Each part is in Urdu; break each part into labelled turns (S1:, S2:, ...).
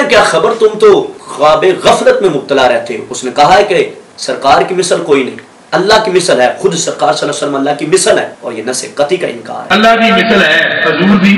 S1: تمہیں کیا خبر، تم تو خواب غفلت میں مبتلا رہتے ہو۔ اس نے کہا ہے کہ سرکار کی مثل کوئی نہیں، اللہ کی مثل ہے، خود سرکار صلی اللہ علیہ وسلم اللہ کی مثل ہے، اور یہ نص قطعی کا انکار ہے۔
S2: اللہ کی مثل ہے، حضور بھی۔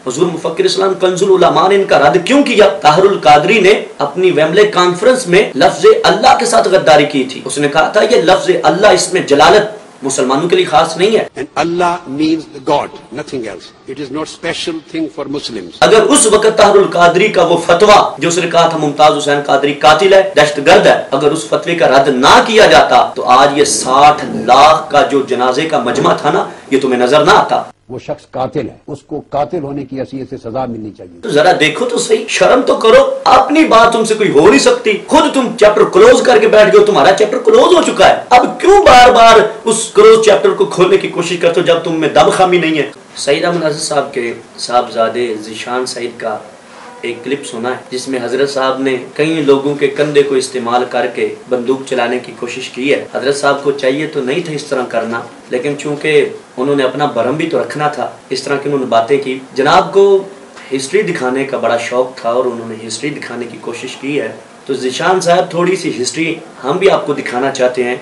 S1: حضور مفکر اسلام کنز العلماء نے ان کا رد کیوں کیا؟ طاہر القادری نے اپنی ویمبلے کانفرنس میں لفظ اللہ کے ساتھ غداری کی تھی۔ اس نے کہا تھا یہ لفظ اللہ، اس میں جلالت مسلمانوں کے لیے خاص نہیں ہے۔
S3: And Allah means God, nothing else. It is not special thing for Muslims.
S1: اگر اس وقت طاہر القادری کا وہ فتویٰ جو اس نے کہا تھا ممتاز حسین قادری قاتل ہے، دہشت گرد ہے، اگر اس فتوے کا رد نہ کیا جاتا تو آج یہ 60 لاکھ کا جو جنازے کا مجمع تھا نا، یہ تمہیں نظر نہ آتا۔
S4: وہ شخص قاتل ہے، اس کو قاتل ہونے کی حیثیت سے سزا ملنی چاہیے۔
S1: تو ذرا دیکھو تو صحیح، شرم تو کرو، اپنی بات تم سے کوئی ہو نہیں سکتی، خود تم چیپٹر کلوز کر کے بیٹھ گئے، تمہارا چیپٹر کلوز ہو چکا ہے، اب کیوں بار بار اس کلوز چیپٹر کو کھولنے کی کوشش کرتے ہو جب تم میں دم خامی نہیں ہے؟ سعید احمد حسن صاحب کے صاحبزادے ذیشان سعید کا ایک کلپ سنا ہے جس میں حضرت صاحب نے کئی لوگوں کے کندھے کو استعمال کر کے بندوق چلانے کی کوشش کی ہے۔ حضرت صاحب کو چاہیے تو نہیں تھا اس طرح کرنا، لیکن چونکہ انہوں نے اپنا برہم بھی تو رکھنا تھا، اس طرح کی انہوں نے باتیں کی۔ جناب کو ہسٹری دکھانے کا بڑا شوق تھا اور انہوں نے ہسٹری دکھانے کی کوشش کی ہے، تو ذیشان صاحب تھوڑی سی ہسٹری ہم بھی آپ کو دکھانا چاہتے ہیں،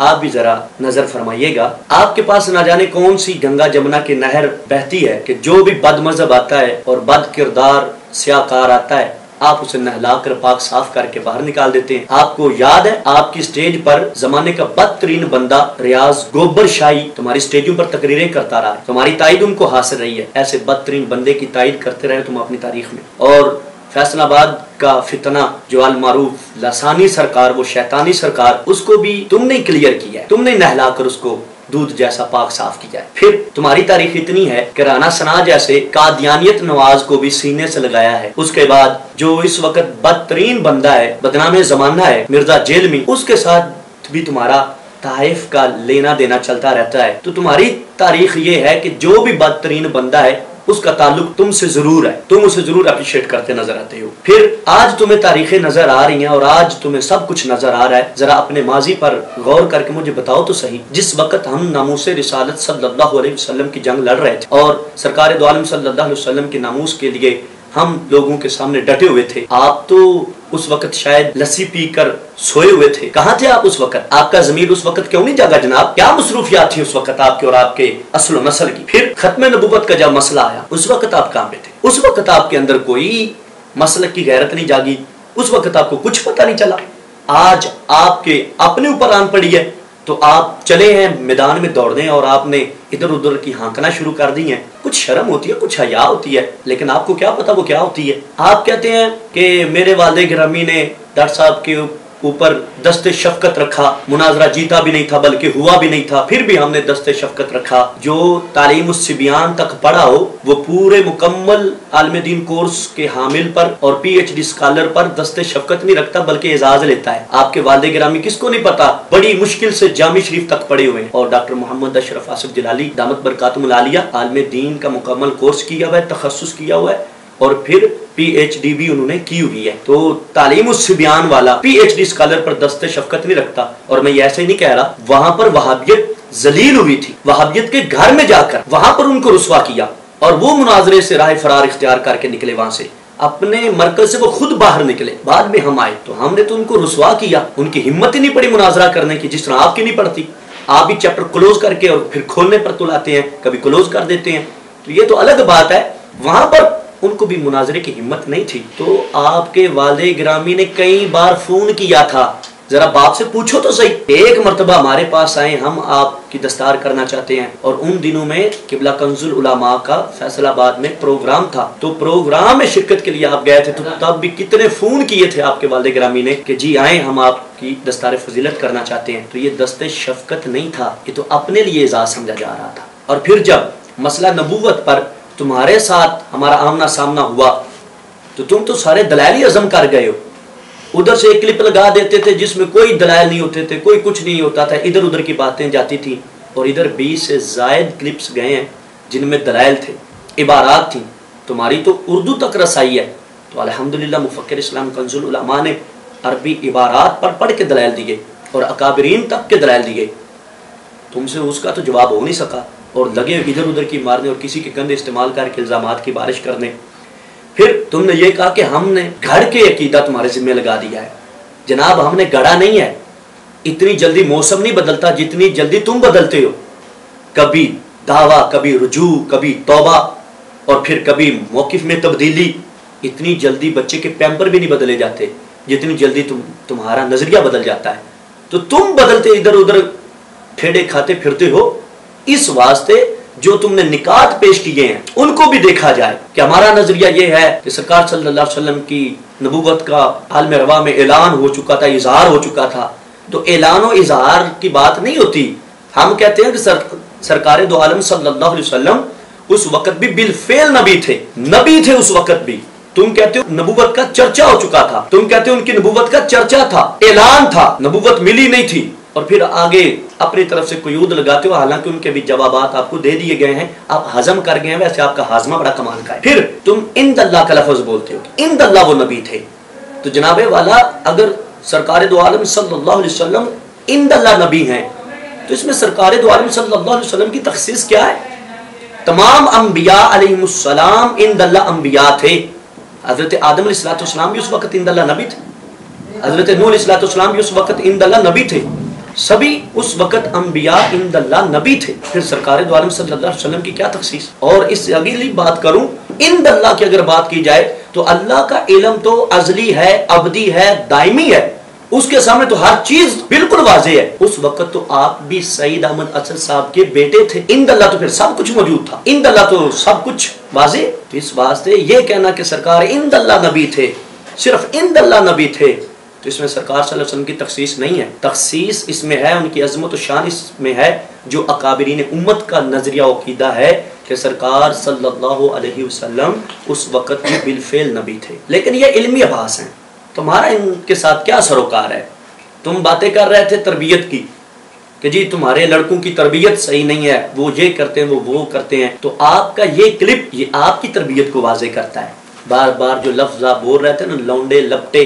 S1: آپ بھی ذرا نظر فرمائیے گا۔ آپ کے پاس نہ جانے کون سی گنگا جمنا کی نہر بہتی ہے کہ جو بھی بد مذہب آتا ہے اور بد کردار سیاہ کار آتا ہے آپ اسے نہلا کر پاک صاف کر کے باہر نکال دیتے ہیں۔ آپ کو یاد ہے آپ کی سٹیج پر زمانے کا بدترین بندہ ریاض گوبر شاہی تمہاری سٹیجوں پر تقریریں کرتا رہا ہے، تمہاری تائید ان کو حاصل رہی ہے۔ ایسے بدترین بندے کی تائید کرتے رہے تم اپنی تاریخ میں۔ اور فیصل آباد کا فتنہ جو المعروف لسانی سرکار، وہ شیطانی سرکار، اس کو بھی تم نے کلیئر کیا ہے، تم نے نہلا کر اس کو دودھ جیسا پاک صاف کیا ہے۔ پھر تمہاری تاریخ اتنی ہے کہ رانا ثنا جیسے قادیانیت نواز کو بھی سینے سے لگایا ہے۔ اس کے بعد جو اس وقت بدترین بندہ ہے، بدنام زمانہ ہے، مرزا جیلمی، اس کے ساتھ بھی تمہارا طائف کا لینا دینا چلتا رہتا ہے۔ تو تمہاری تاریخ یہ ہے کہ جو بھی بدترین بندہ ہے اس کا تعلق تم سے ضرور ہے، تم اسے ضرور اپریشیٹ کرتے نظر آتے ہو۔ پھر آج تمہیں تاریخیں نظر آ رہی ہیں اور آج تمہیں سب کچھ نظر آ رہا ہے، ذرا اپنے ماضی پر غور کر کے مجھے بتاؤ تو صحیح۔ جس وقت ہم ناموس رسالت صلی اللہ علیہ وسلم کی جنگ لڑ رہے تھے اور سرکار دو عالم صلی اللہ علیہ وسلم کے ناموس کے لیے ہم لوگوں کے سامنے ڈٹے ہوئے تھے، آپ تو اس وقت شاید لسی پی کر سوئے ہوئے تھے۔ کہاں تھے آپ اس وقت؟ آپ کا ضمیر اس وقت کیوں نہیں جاگا جناب؟ کیا مصروفیات تھی اس وقت آپ کے اور آپ کے اصل و نسل کی؟ پھر ختم نبوت کا جب مسئلہ آیا اس وقت آپ کہاں پہ تھے؟ اس وقت آپ کے اندر کوئی مسلک کی غیرت نہیں جاگی، اس وقت آپ کو کچھ پتہ نہیں چلا۔ آج آپ کے اپنے اوپر آن پڑی ہے تو آپ چلے ہیں میدان میں دوڑنے اور آپ نے ادھر ادھر کی ہانکنا شروع کر دی ہیں۔ کچھ شرم ہوتی ہے، کچھ حیا ہوتی ہے، لیکن آپ کو کیا پتا وہ کیا ہوتی ہے۔ آپ کہتے ہیں کہ میرے والد گرامی نے ڈاکٹر صاحب کے اوپر دست شفقت رکھا، مناظرہ جیتا بھی نہیں تھا بلکہ ہوا بھی نہیں تھا، پھر بھی ہم نے دست شفقت رکھا۔ جو تعلیم الصبیان تک پڑھا ہو وہ پورے مکمل عالم دین کورس کے حامل پر اور پی ایچ ڈی اسکالر پر دست شفقت نہیں رکھتا بلکہ اعزاز لیتا ہے۔ آپ کے والد گرامی کس کو نہیں پتا، بڑی مشکل سے جامع شریف تک پڑھے ہوئے ہیں، اور ڈاکٹر محمد اشرف آصف جلالی دامت برکاتہم العالیہ عالم دین کا مکمل کورس کیا ہوا ہے، تخصص کیا ہوا ہے، اور پھر پی ایچ ڈی بھی انہوں نے کی ہوئی ہے۔ تو تعلیم الصبیان والا پی ایچ ڈی اسکالر پر دست شفقت نہیں رکھتا۔ اور میں یہ ایسے ہی نہیں کہہ رہا، وہاں پر وہابیت ذلیل ہوئی تھی، وہابیت کے گھر میں جا کر وہاں پر ان کو رسوا کیا، اور وہ مناظرے سے راہ فرار اختیار کر کے نکلے، وہاں سے اپنے مرکز سے وہ خود باہر نکلے، بعد میں ہم آئے تو ہم نے تو ان کو رسوا کیا۔ ان کی ہمت ہی نہیں پڑی مناظرہ کرنے کی، جس طرح آپ کی نہیں پڑتی۔ آپ بھی چیپٹر کلوز کر کے اور پھر کھولنے پر تلاتے ہیں، کبھی کلوز کر دیتے ہیں، تو یہ تو الگ بات ہے۔ وہاں پر ان کو بھی مناظرے کی ہمت نہیں تھی۔ تو آپ کے والد گرامی نے کئی بار فون کیا تھا، ذرا باپ سے پوچھو تو صحیح۔ ایک مرتبہ ہمارے پاس آئے، ہم آپ کی دستار کرنا چاہتے ہیں، اور ان دنوں میں قبلہ کنز العلماء کا فیصل آباد میں پروگرام تھا، تو پروگرام میں شرکت کے لیے آپ گئے تھے، تو تب بھی کتنے فون کیے تھے آپ کے والد گرامی نے کہ جی آئیں، ہم آپ کی دستار فضیلت کرنا چاہتے ہیں۔ تو یہ دست شفقت نہیں تھا، یہ تو اپنے لیے اعزاز سمجھا جا رہا تھا۔ اور پھر جب مسئلہ نبوت پر تمہارے ساتھ ہمارا آمنا سامنا ہوا تو تم تو سارے دلائل ہی عزم کر گئے ہو۔ ادھر سے ایک کلپ لگا دیتے تھے جس میں کوئی دلائل نہیں ہوتے تھے، کوئی کچھ نہیں ہوتا تھا، ادھر ادھر کی باتیں جاتی تھیں، اور ادھر 20 سے زائد کلپس گئے ہیں جن میں دلائل تھے، عبارات تھیں۔ تمہاری تو اردو تک رسائی ہے، تو الحمدللہ مفکر اسلام کنز العلماء نے عربی عبارات پر پڑھ کے دلائل دیے اور اکابرین تک کے دلائل دیے۔ تم سے اس کا تو جواب ہو نہیں سکا، اور لگے ادھر ادھر کی مارنے اور کسی کے کندھے استعمال کر کے الزامات کی بارش کرنے۔ پھر تم نے یہ کہا کہ ہم نے گھڑ کے عقیدہ تمہارے ذمہ لگا دیا ہے. جناب ہم نے گڑا نہیں ہے. اتنی جلدی موسم نہیں بدلتا جتنی جلدی تم بدلتے ہو. کبھی دعویٰ، کبھی رجوع، کبھی توبہ، اور پھر کبھی موقف میں تبدیلی. اتنی جلدی بچے کے پیمپر بھی نہیں بدلے جاتے جتنی جلدی تمہارا نظریہ بدل جاتا ہے. تو تم بدلتے ادھر ادھر پھیڑے کھاتے پھرتے ہو. اس واسطے جو تم نے نکات پیش کیے ہیں ان کو بھی دیکھا جائے کہ ہمارا نظریہ یہ ہے کہ سرکار صلی اللہ علیہ وسلم کی نبوت کا عالم روا میں اعلان ہو چکا تھا، اظہار ہو چکا تھا. تو اعلان و اظہار کی بات نہیں ہوتی. ہم کہتے ہیں کہ سرکار دو عالم صلی اللہ علیہ وسلم اس وقت بھی بالفعل نبی تھے اس وقت بھی. تم کہتے ہو نبوت کا چرچا ہو چکا تھا، تم کہتے ہو ان کی نبوت کا چرچا تھا، اعلان تھا، نبوت ملی نہیں تھی. اور پھر آگے اپنی طرف سے قیود لگاتے ہو، حالانکہ ان کے بھی جوابات آپ کو دے دیے گئے ہیں، آپ ہضم کر گئے ہیں. ویسے آپ کا ہاضمہ بڑا کمال کا ہے. پھر تم اند اللہ کا لفظ بولتے ہو، اند اللہ وہ نبی تھے. تو جناب والا اگر سرکار دو عالم صلی اللہ علیہ وسلم اند اللہ نبی ہیں تو اس میں سرکار دو عالم صلی اللہ علیہ وسلم کی تخصیص کیا ہے؟ تمام انبیاء علیہ السلام اند اللہ انبیاء تھے. حضرت آدم علیہ السلام بھی اس وقت اند اللہ نبی تھے، حضرت نوح علیہ السلام بھی اس وقت اند اللہ نبی تھے. سبھی اس وقت انبیاء اند اللہ نبی تھے. پھر سرکار دو عالم صلی اللہ علیہ وسلم کی کیا تخصیص؟ اور اس سے اگلی بات کروں، اند اللہ کی اگر بات کی جائے تو اللہ کا علم تو ازلی ہے، ابدی ہے، دائمی ہے. اس کے سامنے تو ہر چیز بالکل واضح ہے. اس وقت تو آپ بھی سعید احمد اسد صاحب کے بیٹے تھے. اند اللہ تو پھر سب کچھ موجود تھا، اند اللہ تو سب کچھ واضح. تو اس واسطے یہ کہنا کہ سرکار اند اللہ نبی تھے، صرف اند اللہ نبی تھے، تو اس میں سرکار صلی اللہ علیہ وسلم کی تخصیص نہیں ہے. تخصیص اس میں ہے، ان کی عظمت و شان اس میں ہے جو اکابرین امت کا نظریہ و عقیدہ ہے کہ سرکار صلی اللہ علیہ وسلم اس وقت بھی بالفعل نبی تھے. لیکن یہ علمی ابحاث ہیں، تمہارا ان کے ساتھ کیا سروکار ہے؟ تم باتیں کر رہے تھے تربیت کی کہ جی تمہارے لڑکوں کی تربیت صحیح نہیں ہے، وہ یہ کرتے ہیں، وہ کرتے ہیں. تو آپ کا یہ کلپ یہ آپ کی تربیت کو واضح کرتا ہے. بار بار جو لفظ آپ بول رہے تھے نا، لونڈے لپٹے،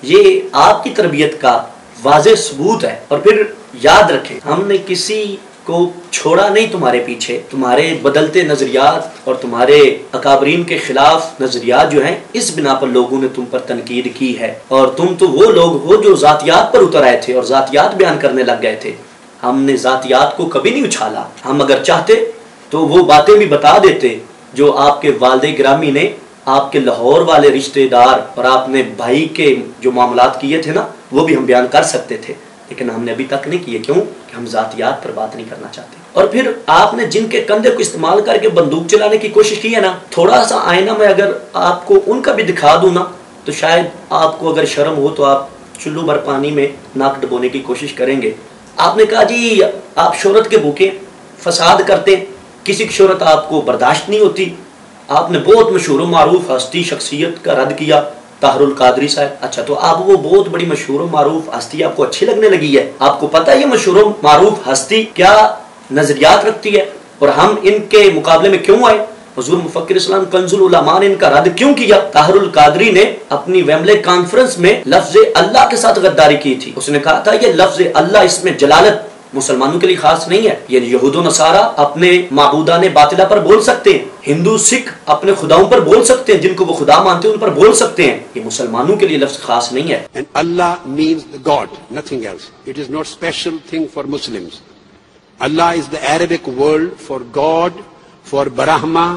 S1: یہ آپ کی تربیت کا واضح ثبوت ہے. اور پھر یاد رکھیں، ہم نے کسی کو چھوڑا نہیں تمہارے پیچھے. تمہارے بدلتے نظریات اور تمہارے اکابرین کے خلاف نظریات جو ہیں، اس بنا پر لوگوں نے تم پر تنقید کی ہے. اور تم تو وہ لوگ ہو جو ذاتیات پر اتر آئے تھے اور ذاتیات بیان کرنے لگ گئے تھے. ہم نے ذاتیات کو کبھی نہیں اچھالا. ہم اگر چاہتے تو وہ باتیں بھی بتا دیتے جو آپ کے والد گرامی نے آپ کے لاہور والے رشتہ دار اور آپ نے بھائی کے جو معاملات کیے تھے نا، وہ بھی ہم بیان کر سکتے تھے. لیکن ہم نے ابھی تک نہیں کیے. کیوں؟ کہ ہم ذاتیات پر بات نہیں کرنا چاہتے. اور پھر آپ نے جن کے کندھے کو استعمال کر کے بندوق چلانے کی کوشش کی ہے نا، تھوڑا سا آئینہ میں اگر آپ کو ان کا بھی دکھا دوں نا تو شاید آپ کو اگر شرم ہو تو آپ چلو بھر پانی میں ناک ڈبونے کی کوشش کریں گے. آپ نے کہا جی آپ شہرت کے بھوکے، فساد کرتے، کسی کی شہرت آپ کو برداشت نہیں ہوتی. آپ نے بہت مشہور و معروف ہستی شخصیت کا رد کیا، طاہر القادری صاحب. اچھا، تو آپ وہ بہت بڑی مشہور و معروف ہستی آپ کو اچھی لگنے لگی ہے. آپ کو پتہ ہے یہ مشہور و معروف ہستی کیا نظریات رکھتی ہے اور ہم ان کے مقابلے میں کیوں آئے؟ حضور مفکر اسلام کنز العلماء نے ان کا رد کیوں کیا؟ طاہر القادری نے اپنی ویملے کانفرنس میں لفظ اللہ کے ساتھ غداری کی تھی. اس نے کہا تھا یہ لفظ اللہ، اس میں جلالت مسلمانوں کے لیے خاص نہیں ہے. یعنی یہود و نصارہ اپنے معبودان باطلہ پر بول سکتے ہیں، ہندو سکھ اپنے خداؤں پر بول سکتے ہیں، جن کو وہ خدا مانتے ہیں ان پر بول سکتے ہیں. یہ مسلمانوں کے لیے لفظ خاص نہیں ہے.
S3: And Allah means the God, nothing else. It is not special thing for Muslims. Allah is the Arabic word for God, for Brahma,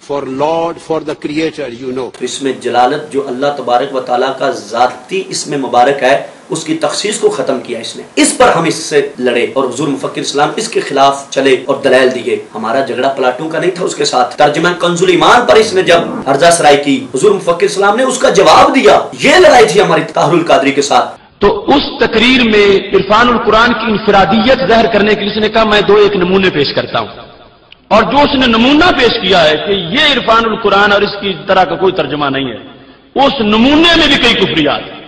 S3: for Lord, for the Creator, you know.
S1: تو اس میں جلالت جو اللہ تبارک و تعالیٰ کا ذاتی اسم مبارک ہے، اس کی تخصیص کو ختم کیا اس نے. اس پر ہم اس سے لڑے اور حضور مفکر اسلام اس کے خلاف چلے اور دلائل دیے. ہمارا جھگڑا پلاٹوں کا نہیں تھا اس کے ساتھ. ترجمہ کنز الایمان پر اس نے جب عرضہ سرائی کی، حضور مفکر اسلام نے اس کا جواب دیا. یہ لڑائی تھی ہماری طاہر القادری کے ساتھ.
S5: تو اس تقریر میں عرفان القرآن کی انفرادیت ظاہر کرنے کے لیے اس نے کہا میں ایک نمونے پیش کرتا ہوں. اور جو اس نے نمونہ پیش کیا ہے کہ یہ عرفان القرآن اور اس کی طرح کا کوئی ترجمہ نہیں ہے، اس نمونے میں بھی کئی کفریات ہیں.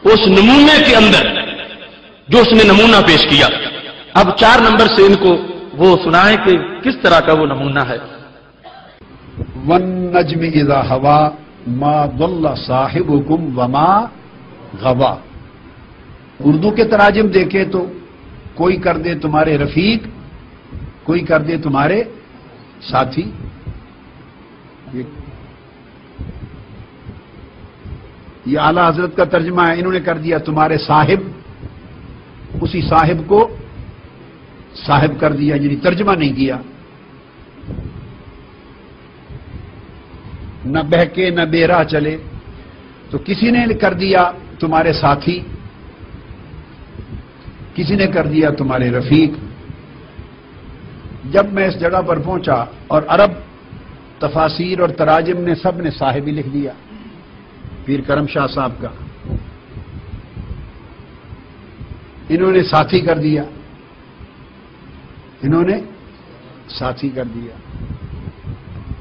S5: اس نمونے کے اندر جو اس نے نمونہ پیش کیا، اب 4 نمبر سے ان کو وہ سنائیں کہ کس طرح کا وہ نمونہ ہے.
S4: وَالنَّجْمِ إِذَا هَوَى مَا ضَلَّ صَاحِبُكُمْ وَمَا غَوَى. اردو کے تراجم دیکھے تو کوئی کر دے تمہارے رفیق، کوئی کر دے تمہارے ساتھی. یہ اعلی حضرت کا ترجمہ ہے، انہوں نے کر دیا تمہارے صاحب، اسی صاحب کو صاحب کر دیا، یعنی ترجمہ نہیں کیا. نہ بہکے نہ بے راہ چلے. تو کسی نے کر دیا تمہارے ساتھی، کسی نے کر دیا تمہارے رفیق. جب میں اس جگہ پر پہنچا اور عرب تفاسیر اور تراجم نے سب نے صاحب ہی لکھ دیا. پیر کرم شاہ صاحب کا انہوں نے ساتھی کر دیا، انہوں نے ساتھی کر دیا.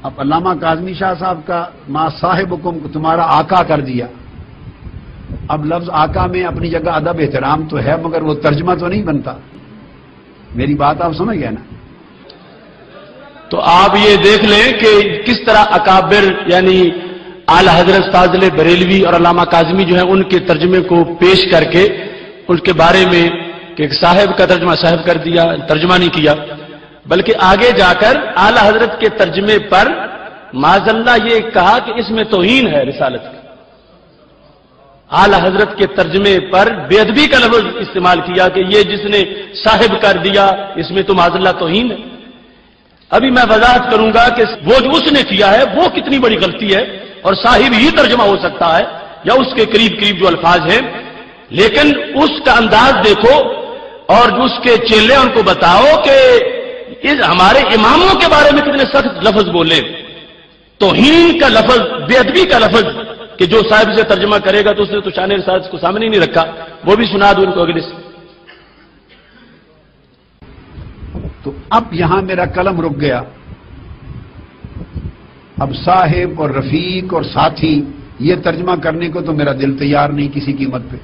S4: اب علامہ کاظمی شاہ صاحب کا ما صاحبکم کو تمہارا آقا کر دیا. اب لفظ آقا میں اپنی جگہ ادب احترام تو ہے، مگر وہ ترجمہ تو نہیں بنتا. میری بات آپ سمجھ گئے نا؟
S5: تو آپ یہ دیکھ لیں کہ کس طرح اکابر یعنی اعلی حضرت فاضل بریلوی اور علامہ کاظمی جو ہیں ان کے ترجمے کو پیش کر کے ان کے بارے میں کہ صاحب کا ترجمہ صاحب کر دیا، ترجمہ نہیں کیا، بلکہ آگے جا کر اعلی حضرت کے ترجمے پر معاذ اللہ یہ کہا کہ اس میں توہین ہے رسالت کی. اعلی حضرت کے ترجمے پر بے ادبی کا لفظ استعمال کیا کہ یہ جس نے صاحب کر دیا اس میں تو معاذ اللہ توہین ہے. ابھی میں وضاحت کروں گا کہ وہ جو اس نے کیا ہے وہ کتنی بڑی غلطی ہے، اور صاحب ہی ترجمہ ہو سکتا ہے یا اس کے قریب قریب جو الفاظ ہیں، لیکن اس کا انداز دیکھو اور جو اس کے چیلے ان کو بتاؤ کہ اس ہمارے اماموں کے بارے میں کتنے سخت لفظ بولے. توہین کا لفظ، بے ادبی کا لفظ کہ جو صاحب سے ترجمہ کرے گا تو اس نے تو شان رسالت کو سامنے نہیں رکھا. وہ بھی سنا دو ان کو اگلے سے.
S4: تو اب یہاں میرا قلم رک گیا. اب صاحب اور رفیق اور ساتھی یہ ترجمہ کرنے کو تو میرا دل تیار نہیں کسی قیمت پہ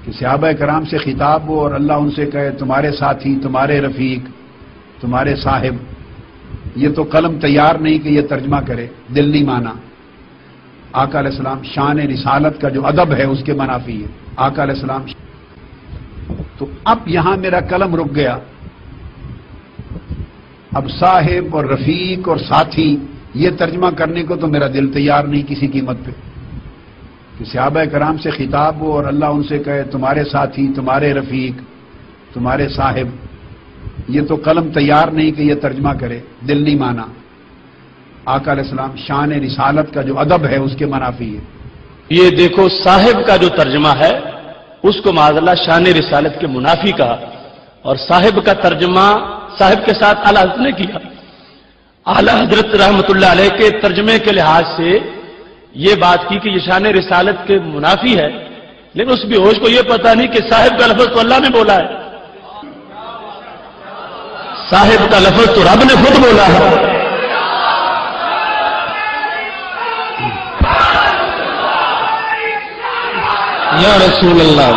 S4: کہ صحابہ کرام سے خطاب ہو اور اللہ ان سے کہے تمہارے ساتھی، تمہارے رفیق، تمہارے صاحب. یہ تو قلم تیار نہیں کہ یہ ترجمہ کرے، دل نہیں مانا. آقا علیہ السلام شان رسالت کا جو ادب ہے اس کے منافی ہے. آقا علیہ السلام. تو اب یہاں میرا قلم رک گیا. اب صاحب اور رفیق اور ساتھی یہ ترجمہ کرنے کو تو میرا دل تیار نہیں کسی قیمت پہ کہ صحابہ کرام سے خطاب ہو اور اللہ ان سے کہے تمہارے ساتھی، تمہارے رفیق، تمہارے صاحب. یہ تو قلم تیار نہیں کہ یہ ترجمہ کرے، دل نہیں مانا. آقا علیہ السلام شان رسالت کا جو ادب ہے اس کے منافی ہے.
S5: یہ دیکھو صاحب کا جو ترجمہ ہے اس کو معاذ اللہ شان رسالت کے منافی کہا، اور صاحب کا ترجمہ صاحب کے ساتھ اعلی حضرت نے کیا. اعلی حضرت رحمت اللہ علیہ کے ترجمے کے لحاظ سے یہ بات کی کہ یہ شان رسالت کے منافی ہے، لیکن اس بے ہوش کو یہ پتا نہیں کہ صاحب کا لفظ تو اللہ نے بولا ہے، صاحب کا لفظ تو رب نے خود بولا ہے. یا رسول اللہ،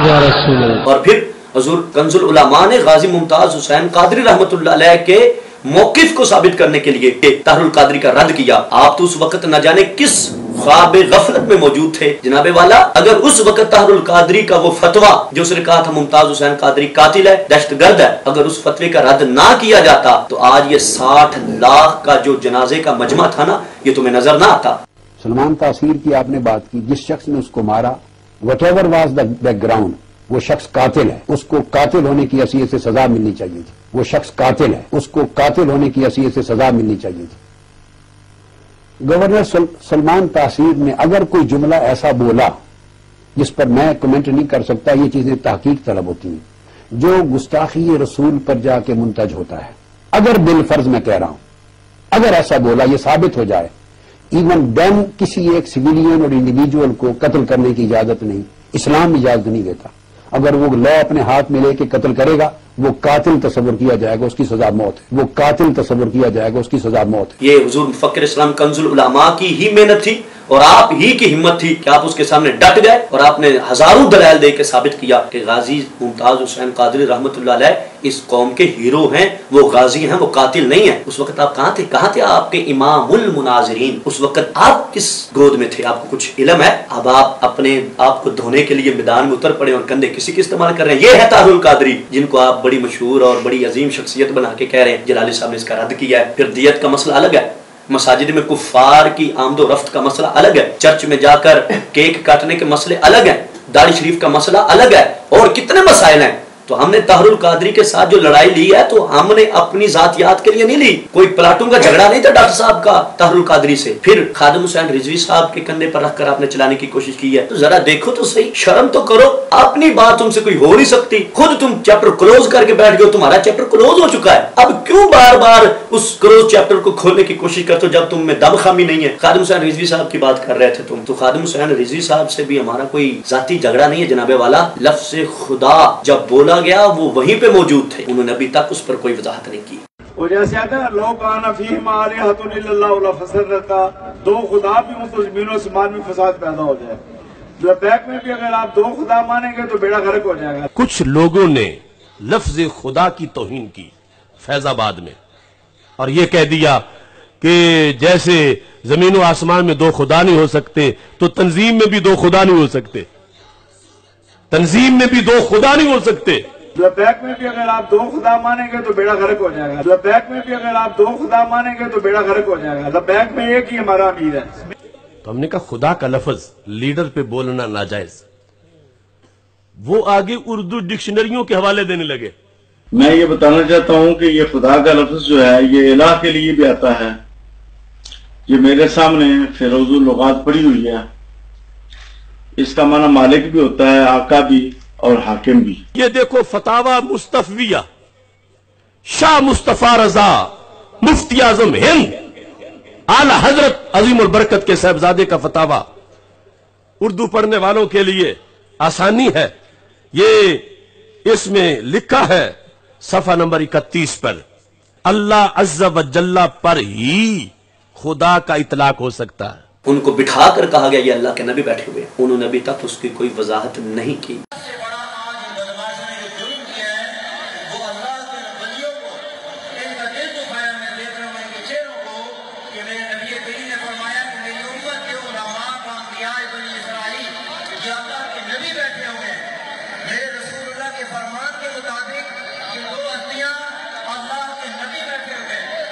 S5: یا رسول اللہ.
S1: اور پھر حضور کنز العلماء نے غازی ممتاز حسین قادری رحمت اللہ علیہ کے موقف کو ثابت کرنے کے لیے طاہر القادری کا رد کیا. آپ تو اس وقت نہ جانے کس خواب غفلت میں موجود تھے جناب والا. اگر اس وقت طاہر القادری کا وہ فتویٰ جو اس نے کہا تھا ممتاز حسین قادری قاتل ہے، دہشت گرد ہے، اگر اس فتوے کا رد نہ کیا جاتا تو آج یہ 60 لاکھ کا جو جنازے کا مجمع تھا نا یہ تمہیں نظر نہ آتا.
S3: سلمان تاثیر کی آپ نے بات کی، جس شخص نے اس کو مارا what ever was the back ground وہ شخص قاتل ہے، اس کو قاتل ہونے کی حیثیت سے سزا ملنی چاہیے تھی. وہ شخص قاتل ہے، اس کو قاتل ہونے کی حیثیت سے سزا ملنی چاہیے تھی. گورنر سلمان تاثیر نے اگر کوئی جملہ ایسا بولا جس پر میں کمنٹ نہیں کر سکتا، یہ چیزیں تحقیق طلب ہوتی ہیں، جو گستاخی رسول پر جا کے منتج ہوتا ہے. اگر بالفرض میں کہہ رہا ہوں اگر ایسا بولا یہ ثابت ہو جائے، ایون دین کسی ایک سویلین اور انڈیویجول کو قتل کرنے کی اجازت نہیں، اسلام اجازت نہیں دیتا. اگر وہ لا اپنے ہاتھ میں لے کے قتل کرے گا وہ قاتل تصور کیا جائے گا، اس کی سزا موت ہے. وہ قاتل تصور کیا جائے گا، اس کی سزا موت ہے.
S1: یہ حضور مفکر اسلام کنز العلماء کی ہی محنت تھی اور آپ ہی کی ہمت تھی کہ آپ اس کے سامنے ڈٹ گئے اور آپ نے ہزاروں دلائل دے کے ثابت کیا کہ غازی ممتاز حسین قادری رحمت اللہ علیہ اس قوم کے ہیرو ہیں، وہ غازی ہیں، وہ قاتل نہیں ہیں. اس وقت آپ کہاں تھے آپ کے امام المناظرین؟ اس وقت آپ کس گود میں تھے؟ آپ کو کچھ علم ہے؟ اب آپ اپنے آپ کو دھونے کے لیے میدان میں اتر پڑے اور کندھے کسی کے استعمال کر رہے ہیں. یہ ہے طاہر القادری جن کو آپ بڑی مشہور اور بڑی عظیم شخصیت بنا کے کہہ رہے ہیں. جلالی صاحب نے اس کا رد کیا ہے. پھر دیت کا مسئلہ الگ ہے. مساجد میں کفار کی آمد و رفت کا مسئلہ الگ ہے، چرچ میں جا کر کیک کاٹنے کے مسئلے الگ ہیں، داڑھی شریف کا مسئلہ الگ ہے، اور کتنے مسائل ہیں۔ تو ہم نے طاہر القادری کے ساتھ جو لڑائی لی ہے تو ہم نے اپنی ذاتیات کے لیے نہیں لی، کوئی پلاٹوں کا جھگڑا نہیں تھا ڈاکٹر صاحب کا طاہر القادری سے۔ پھر خادم حسین رضوی صاحب کے کندھے پر رکھ کر آپ نے چلانے کی کوشش کی ہے، تو ذرا دیکھو تو صحیح، شرم تو کرو، اپنی بات تم سے کوئی ہو نہیں سکتی، خود تم چیپٹر کلوز کر کے بیٹھ گئے، تمہارا چیپٹر کلوز ہو چکا ہے، اب کیوں بار بار اس کلوز چیپٹر کو کھولنے کی کوشش کرتے ہو جب تم میں دم خامی نہیں ہے۔ خادم حسین رضوی صاحب کی بات کر رہے تھے تم، تو خادم حسین رضوی صاحب سے بھی ہمارا کوئی ذاتی جھگڑا نہیں ہے جناب والا، لفظ خدا جب بولا گیا وہ وہیں پہ موجود تھے، انہوں نے ابھی تک اس پر کوئی وضاحت نہیں کی۔
S6: وہ جیسے آتا ہے لو کان فیہما آلہۃ الا اللہ لفسدتا، دو خدا بھی ہوں تو زمین و آسمان میں فساد پیدا ہو جائے۔ لبیک میں بھی اگر آپ دو خدا مانیں گے تو بیڑا غرق ہو جائے گا۔
S7: کچھ لوگوں نے لفظ خدا کی توہین کی فیض آباد میں، اور یہ کہہ دیا کہ جیسے زمین و آسمان میں دو خدا نہیں ہو سکتے تو تنظیم میں بھی دو خدا نہیں ہو سکتے، تنظیم میں بھی دو خدا نہیں ہو سکتے۔
S6: لبیک میں بھی اگر آپ دو خدا مانیں گے تو بیڑا غرق ہو جائے گا۔ لبیک میں بھی اگر آپ دو خدا مانیں گے تو بیڑا غرق ہو جائے گا۔ لبیک میں ایک ہی ہمارا امیر ہے۔
S7: تو ہم نے کہا خدا کا لفظ لیڈر پہ بولنا ناجائز، وہ آگے اردو ڈکشنریوں کے حوالے دینے لگے۔
S8: میں یہ بتانا چاہتا ہوں کہ یہ خدا کا لفظ جو ہے یہ الہ کے لیے بھی آتا ہے، یہ میرے سامنے فیروز اللغات پڑھی ہوئی ہے، اس کا معنی مالک بھی ہوتا ہے، آقا بھی اور حاکم بھی۔
S7: یہ دیکھو فتاوی مصطفیہ، شاہ مصطفیٰ رضا مفتی اعظم ہند اعلی حضرت عظیم البرکت کے صاحبزادے کا فتاوی، اردو پڑھنے والوں کے لیے آسانی ہے، یہ اس میں لکھا ہے صفحہ نمبر 31 پر، اللہ عز و جل پر ہی خدا کا اطلاق ہو سکتا ہے۔
S1: ان کو بٹھا کر کہا گیا یہ اللہ کے نبی بیٹھے ہوئے، انہوں نے ابھی تک اس کی کوئی وضاحت نہیں کی۔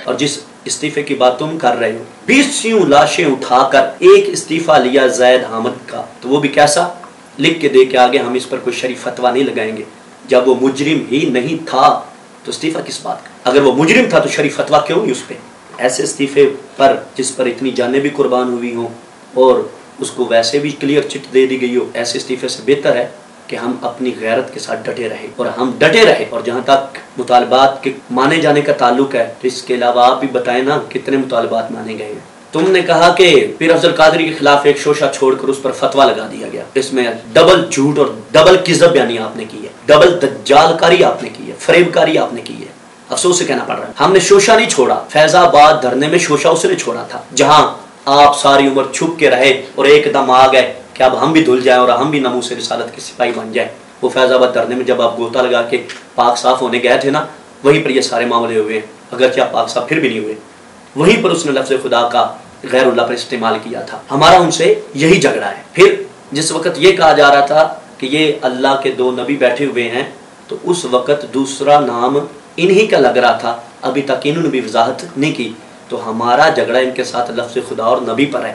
S1: اور جس استعفے کی بات تم کر رہے ہو، 20 لاشیں اٹھا کر ایک استعفیٰ لیا زید حامد کا، تو وہ بھی کیسا لکھ کے دے کے آگے ہم اس پر کوئی شریف فتویٰ نہیں لگائیں گے۔ جب وہ مجرم ہی نہیں تھا تو استعفیٰ کس بات کا؟ اگر وہ مجرم تھا تو شریف فتویٰ کیوں نہیں اس پہ؟ ایسے استعفے پر جس پر اتنی جانیں بھی قربان ہوئی ہوں اور اس کو ویسے بھی کلیئر چٹ دے دی گئی ہو، ایسے استعفے سے بہتر ہے کہ ہم اپنی غیرت کے ساتھ ڈٹے رہے، اور ہم ڈٹے رہے۔ اور جہاں تک مطالبات کے مانے جانے کا تعلق ہے تو اس کے علاوہ آپ بھی بتائیں نا کتنے مطالبات مانے گئے ہیں۔ تم نے کہا کہ پیر افضل قادری کے خلاف ایک شوشہ چھوڑ کر اس پر فتویٰ لگا دیا گیا، اس میں ڈبل جھوٹ اور ڈبل کذب بیانی آپ نے کی ہے، ڈبل دجال کاری آپ نے کی ہے، فریب کاری آپ نے کی ہے۔ افسوس سے کہنا پڑ رہا ہے ہم نے شوشہ نہیں چھوڑا، فیض آباد دھرنے میں شوشہ اس نے چھوڑا تھا، جہاں آپ ساری عمر چھپ کے رہے اور ایک دم آ گئے کہ اب ہم بھی دھل جائیں اور ہم بھی ناموس رسالت کے سپاہی بن جائیں۔ وہ فیض آباد دھرنے میں جب آپ گوتا لگا کے پاک صاف ہونے گئے تھے نا، وہیں پر یہ سارے معاملے ہوئے ہیں، اگرچہ آپ پاک صاف پھر بھی نہیں ہوئے، وہیں پر اس نے لفظ خدا کا غیر اللہ پر استعمال کیا تھا۔ ہمارا ان سے یہی جھگڑا ہے۔ پھر جس وقت یہ کہا جا رہا تھا کہ یہ اللہ کے دو نبی بیٹھے ہوئے ہیں، تو اس وقت دوسرا نام انہی کا لگ رہا تھا، ابھی تک انہوں نے بھی وضاحت نہیں کی۔ تو ہمارا جھگڑا ان کے ساتھ لفظ خدا اور نبی پر ہے۔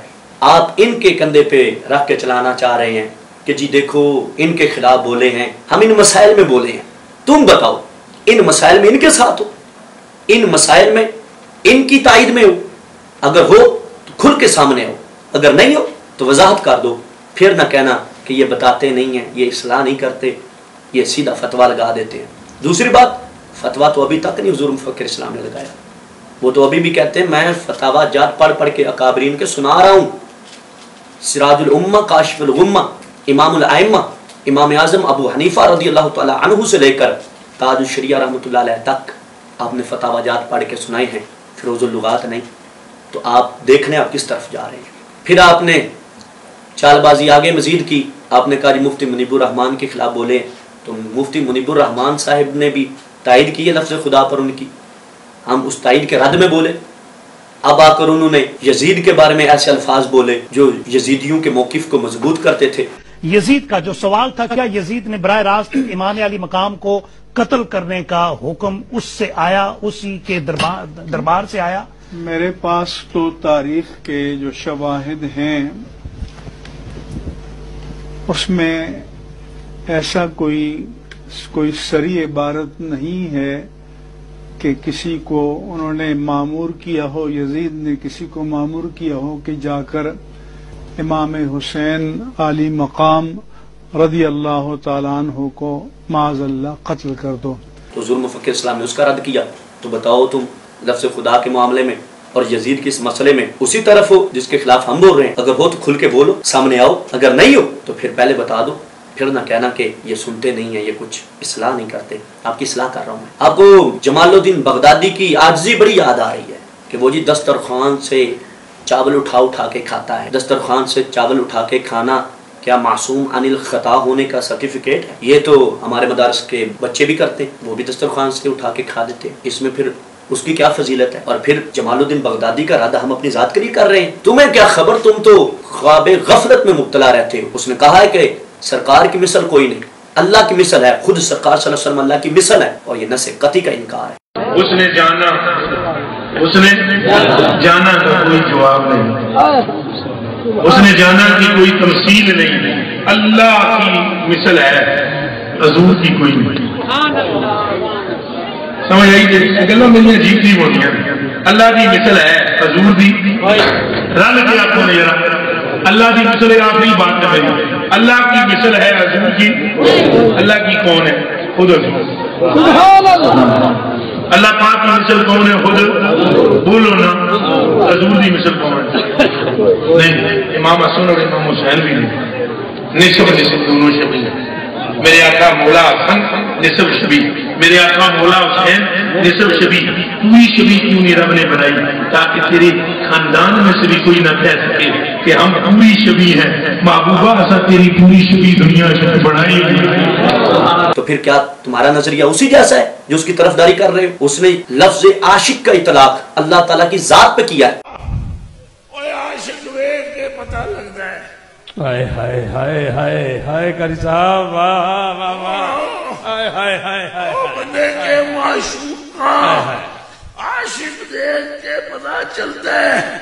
S1: آپ ان کے کندھے پہ رکھ کے چلانا چاہ رہے ہیں کہ جی دیکھو ان کے خلاف بولے ہیں، ہم ان مسائل میں بولے ہیں، تم بتاؤ ان مسائل میں ان کے ساتھ ہو، ان مسائل میں ان کی تائید میں ہو، اگر ہو تو کھل کے سامنے ہو، اگر نہیں ہو تو وضاحت کر دو، پھر نہ کہنا کہ یہ بتاتے نہیں ہیں، یہ اصلاح نہیں کرتے، یہ سیدھا فتویٰ لگا دیتے ہیں۔ دوسری بات، فتویٰ تو ابھی تک نہیں حضور مفکر اسلام نے لگایا، وہ تو ابھی بھی کہتے ہیں میں فتاوی جات پڑھ پڑھ کے اکابرین کے سنا رہا ہوں، سراج الامہ، کاشف الغمہ، امام الائمہ، امام اعظم ابو حنیفہ رضی اللہ تعالی عنہ سے لے کر تاج الشریعہ رحمۃ اللہ علیہ تک آپ نے فتاوی جات پڑھ کے سنائے ہیں، فیروز اللغات نہیں۔ تو آپ دیکھنے آپ کس طرف جا رہے ہیں۔ پھر آپ نے چال بازی آگے مزید کی، آپ نے کہا جی مفتی منیب الرحمان کے خلاف بولے، تو مفتی منیب الرحمان صاحب نے بھی تائید کی ہے لفظ خدا پر ان کی، ہم اس تائید کے رد میں بولے۔ اب آ کر انہوں نے یزید کے بارے میں ایسے الفاظ بولے جو یزیدیوں کے موقف کو مضبوط کرتے تھے۔
S9: یزید کا جو سوال تھا کیا یزید نے براہ راست امام علی مقام کو قتل کرنے کا حکم اس سے آیا، اسی کے دربار سے آیا؟
S6: میرے پاس تو تاریخ کے جو شواہد ہیں اس میں ایسا کوئی صریح عبارت نہیں ہے کہ کسی کو انہوں نے مامور کیا ہو، یزید نے کسی کو مامور کیا ہو کہ جا کر امام حسین عالی مقام رضی اللہ تعالیٰ عنہ کو معاذ اللہ قتل کر دو۔
S1: حضور مفکر اسلام نے اس کا رد کیا، تو بتاؤ تم لفظ خدا کے معاملے میں اور یزید کے اس مسئلے میں اسی طرف ہو جس کے خلاف ہم بول رہے ہیں؟ اگر ہو تو کھل کے بولو، سامنے آؤ، اگر نہیں ہو تو پھر پہلے بتا دو، پھر نہ کہنا کہ یہ سنتے نہیں ہیں، یہ کچھ اصلاح نہیں کرتے۔ آپ کی اصلاح کر رہا ہوں میں۔ آپ کو جمال الدین بغدادی کی عاجزی بڑی یاد آ رہی ہے کہ وہ جی دسترخوان سے چاول اٹھا کے کھاتا ہے۔ دسترخوان سے چاول اٹھا کے کھانا کیا معصوم عن الخطا ہونے کا سرٹیفکیٹ ہے؟ یہ تو ہمارے مدارس کے بچے بھی کرتے ہیں، وہ بھی دسترخوان سے اٹھا کے کھا دیتے ہیں، اس میں پھر اس کی کیا فضیلت ہے؟ اور پھر جمال الدین بغدادی کا رد ہم اپنی ذات کے لیے کر رہے ہیں، تمہیں کیا خبر؟ تم تو خواب غفلت میں مبتلا رہتے ہو۔ اس نے کہا ہے کہ سرکار کی مثل کوئی نہیں، اللہ کی مثل ہے، خود سرکار صلی اللہ علیہ وسلم اللہ کی مثل ہے، اور یہ نص قطعی کا انکار ہے۔
S2: اس نے جانا کا کوئی جواب نہیں، اس نے جانا کہ کوئی تمثیل نہیں، اللہ کی مثل ہے، حضور کی کوئی نہیں۔ سمجھ آئی جی؟ گلا میری عجیب سی ہوتی ہیں۔ اللہ کی مثل ہے، حضور دی رل کے آپ کو نہیں، اللہ کی مثل ہے، آخری بات ہے میری، اللہ کی مثل ہے، حضور کی اللہ کی کون ہے؟ خود اللہ پاک کی مثل کون ہے؟ خود بولو نا، حضور کی مثل کون ہے؟ نہیں، امام حسن اور امام حسین بھی نہیں، نصف دونوں شبیہ ہیں۔ میرے آقا مولا حسن نصف شبیہ، میرے آقا مولا حسین نصف شبیہ۔ پوری شبیہ کیوں نہیں رب نے بنائی؟ تاکہ تیرے خاندان میں سے بھی کوئی نہ کہہ سکے کہ ہم پوری شبیہ ہیں۔ محبوبہ ایسا تیری پوری شبیہ دنیا سے بنائی گئی۔
S1: تو پھر کیا تمہارا نظریہ اسی جیسا ہے جو اس کی طرفداری کر رہے ہو؟ اس نے لفظ عاشق کا اطلاق اللہ تعالیٰ کی ذات پہ کیا ہے۔
S2: عاشق دیکھ کے پتہ لگتا ہے۔
S7: ہائے ہائے ہائے ہائے ہائے قاری صاحب، واہ واہ واہ، ہائے ہائے ہائے ہائے،
S2: بندے کے معشوق کا عاشق دیکھ کے پتہ چلتا ہے،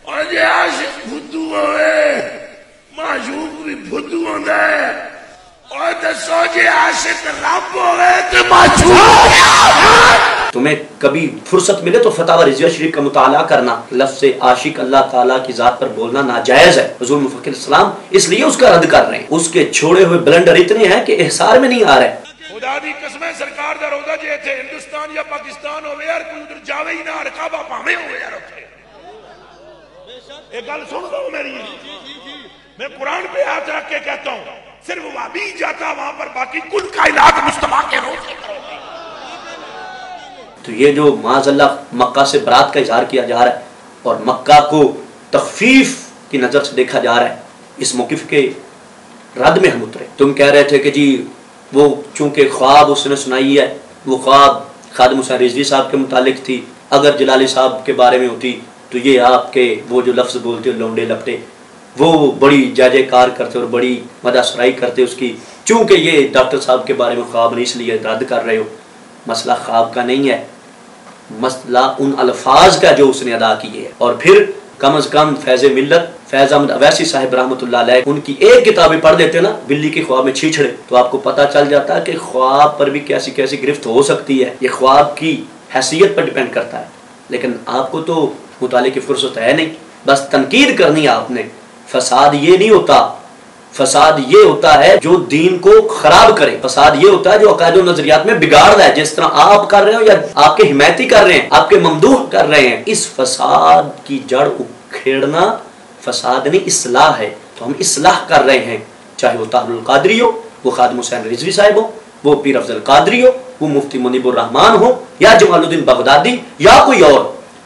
S2: اور یہ عاشق بدھو ہوئے، معشوق بھی بدھو ہوتا ہے، اور دسو جی عاشق رب ہوئے تو معشوق کیا ہے؟
S1: تمہیں کبھی فرصت ملے تو فتاوی رضویہ شریف کا مطالعہ کرنا۔ لفظ عاشق اللہ تعالیٰ کی ذات پر بولنا ناجائز ہے۔ حضور مفکر اسلام اس لیے اس کا رد کر رہے ہیں، اس کے چھوڑے ہوئے بلنڈر اتنے ہیں کہ احسار میں نہیں آ رہے۔
S2: خدا دی قسم سرکار دا روضہ جے تھے ہندوستان یا پاکستان ہوئے یار، کوئی ادھر جاوے ہی نہ، رکابہ پاہمیں ہوئے یار اتھے۔ ایک گل سن دو میری، میں قرآن پہ ہاتھ رکھ کے کہتا ہوں، صرف وابی جاتا وہاں پر، باقی کل کائنات مصطفیٰ کے روضے کرو۔
S1: تو یہ جو معاذ اللہ مکہ سے برات کا اظہار کیا جا رہا ہے اور مکہ کو تخفیف کی نظر سے دیکھا جا رہا ہے، اس موقف کے رد میں ہم اترے۔ تم کہہ رہے تھے کہ جی وہ چونکہ خواب اس نے سنائی ہے، وہ خواب خادم حسین رضوی صاحب کے متعلق تھی، اگر جلالی صاحب کے بارے میں ہوتی تو یہ آپ کے وہ جو لفظ بولتے لونڈے لپٹے، وہ بڑی جے جے کار کرتے اور بڑی مدح سرائی کرتے اس کی، چونکہ یہ ڈاکٹر صاحب کے بارے میں خواب نہیں، اس لیے رد کر رہے ہو۔ مسئلہ خواب کا نہیں ہے، مسئلہ ان الفاظ کا جو اس نے ادا کیے ہے۔ اور پھر کم از کم فیض ملت فیض احمد اویسی صاحب رحمۃ اللہ علیہ ان کی ایک کتابیں پڑھ دیتے نا، بلی کے خواب میں چھیچڑے، تو آپ کو پتہ چل جاتا ہے کہ خواب پر بھی کیسی کیسی گرفت ہو سکتی ہے۔ یہ خواب کی حیثیت پر ڈیپینڈ کرتا ہے، لیکن آپ کو تو مطالعے کی فرصت ہے نہیں، بس تنقید کرنی ہے آپ نے۔ فساد یہ نہیں ہوتا، فساد یہ ہوتا ہے جو دین کو خراب کرے، فساد یہ ہوتا ہے جو عقائد و نظریات میں بگاڑ رہا ہے، جس طرح آپ کر رہے ہو یا آپ کے حمایتی کر رہے ہیں، آپ کے ممدوح کر رہے ہیں۔ اس فساد کی جڑ اکھیڑنا فساد نہیں، اصلاح ہے۔ تو ہم اصلاح کر رہے ہیں، چاہے وہ طاہر القادری ہو، وہ خادم حسین رضوی صاحب ہو، وہ پیر افضل قادری ہو، وہ مفتی منیب الرحمان ہو، یا جمال الدین بغدادی، یا کوئی اور،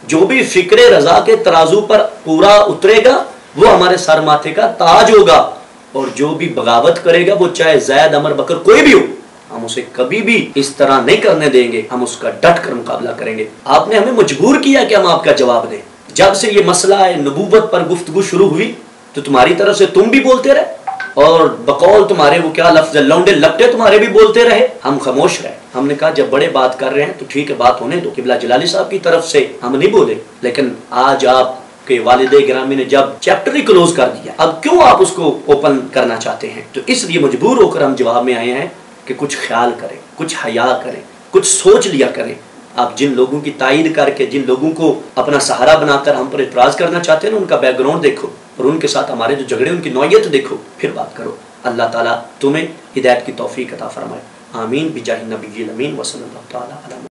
S1: جو بھی فکر رضا کے ترازو پر پورا اترے گا وہ ہمارے سر ماتھے کا تاج ہوگا، اور جو بھی بغاوت کرے گا وہ چاہے زید عمر بکر کوئی بھی ہو، ہم اسے کبھی بھی اس طرح نہیں کرنے دیں گے، ہم اس کا ڈٹ کر مقابلہ کریں گے۔ آپ نے ہمیں مجبور کیا کہ ہم آپ کا جواب دیں۔ جب سے یہ مسئلہ نبوت پر گفتگو شروع ہوئی تو تمہاری طرف سے تم بھی بولتے رہے اور بقول تمہارے وہ کیا لفظ لونڈے لپٹے تمہارے بھی بولتے رہے، ہم خاموش رہے۔ ہم نے کہا جب بڑے بات کر رہے ہیں تو ٹھیک ہے، بات ہونے دو۔ قبلہ جلالی صاحب کی طرف سے ہم نہیں بولے، لیکن آج آپ کے والد گرامی نے جب چیپٹر ہی کلوز کر دیا، اب کیوں آپ اس کو اوپن کرنا چاہتے ہیں؟ تو اس لیے مجبور ہو کر ہم جواب میں آئے ہیں کہ کچھ خیال کریں، کچھ حیا کریں، کچھ سوچ لیا کریں۔ آپ جن لوگوں کی تائید کر کے، جن لوگوں کو اپنا سہارا بنا کر ہم پر اعتراض کرنا چاہتے ہیں نا، ان کا بیک گراؤنڈ دیکھو اور ان کے ساتھ ہمارے جو جھگڑے ان کی نوعیت دیکھو، پھر بات کرو۔ اللہ تعالیٰ تمہیں ہدایت کی توفیق عطا فرمائے، آمین بجاہ نبی الامین وصلی اللہ تعالیٰ علیہ